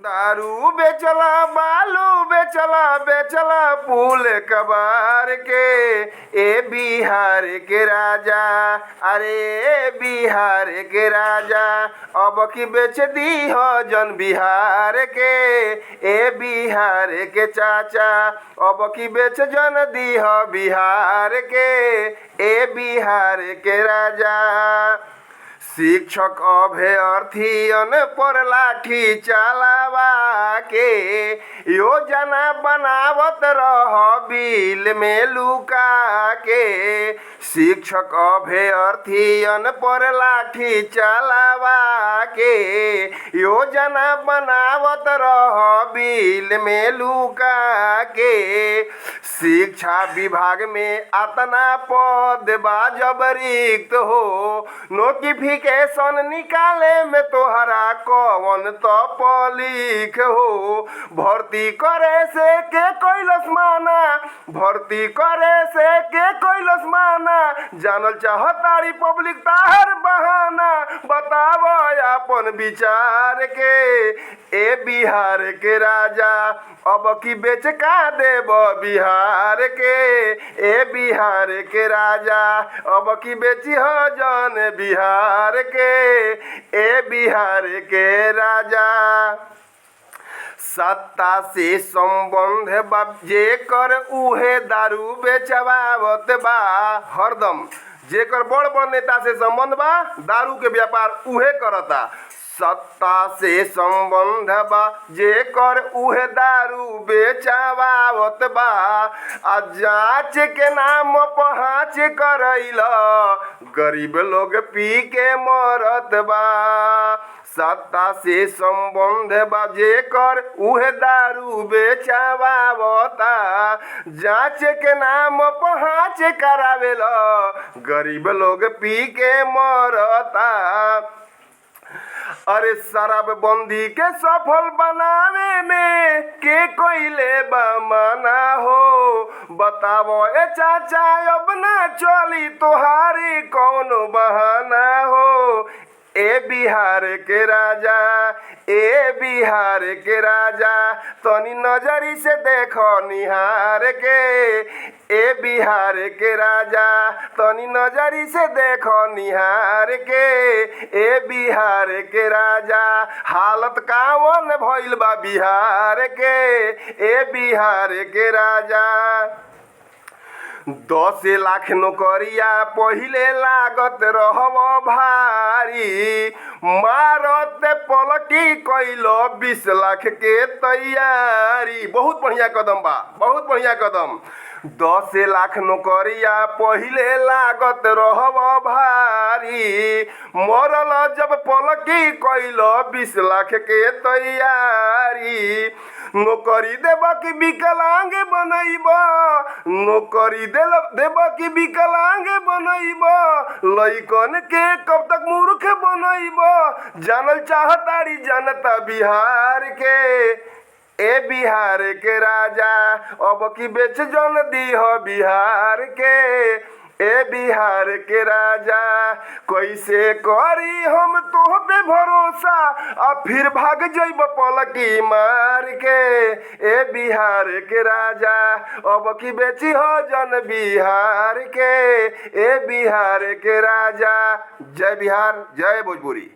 दारू बेचला, बालू बेचला, बेचला फूल कबार के। ए बिहार के राजा, अरे ए बिहार के राजा, अब की बेच दी हो जन बिहार के। ए बिहार के चाचा, अब की बेच जन दी हो बिहार के। ए बिहार के राजा, शिक्षक अभ्यर्थियन पर लाठी चलावा के योजना बनावत रह बिल में लुका के। शिक्षक अभ्यर्थियन पर लाठी चलावा के योजना बनावत रह बिल में लुका के। शिक्षा विभाग में अतना पद बा जब रिक्त हो, नोटिफिकेशन निकाले में तोहरा कौन तपलीख हो। भर्ती करे से के कैलस माना, भर्ती करे से के कैलस माना, जानल चाहतारी पब्लिक ताहर बहाना। बताव अपन विचार के। ए बिहार के राजा, अब की बेच का देब बिहार के। ए बिहार के राजा, अब की बेची हो जन बिहार के। ए बिहार के राजा, सत्ता से संबंध बा जेकर उहे दारू बेचवावत बा हरदम। जेकर बड़ बड़ नेता से संबंध बा, दारू के व्यापार उहे करता। सत्ता से संबंध बा जेकर उहे दारू बेचवावत बा। आ जांच के नाम पहाच करैला, गरीब लोग पी के मरत बा। सत्ता से संबंध बा जेकर उहे दारू बेचवावता। जांच के नाम पहाच करावेला, गरीब लोग पी के मरता। अरे शराब बंदी के सफल बनावे में के कोइले बा माना हो। बतावो ए चाचा, अब ना चली तोहारी कौन बहाना हो। ए बिहार के राजा, ए बिहार के राजा, तनी नजरी से देखो निहार के। ए बिहार के राजा, तनी नजरी से देखो निहार के। ए बिहार के राजा, हालत कावन भइल बा बिहार के। ए बिहार के राजा, 10 लाख नौकरिया पहिले लागत रहब भारी। मारत पलटी कैलो 20 लाख के तैयारी। बहुत बढ़िया कदम बा, बहुत बढ़िया कदम। 10 लाख नौकरिया पहिले लागत रहब भारी। मरल जब पलटी कैलो 20 लाख के तैयारी। नौकरी देब कि विकलांग बनैब, नौकरी देब कि विकलांग बनैब, लइकन के कब तक मूर्ख बनैब। जानल चाहतारी जनता बिहार के। ए बिहार के राजा, अब की बेच जन दी हो बिहार के। ए बिहार के राजा, कैसे करी हम तोह पे भरोसा, आ फिर भाग जइब पलकी मार के। ए बिहार के राजा, अब की बेची हो जन बिहार के। ए बिहार के राजा, जय बिहार, जय भोजपुरी।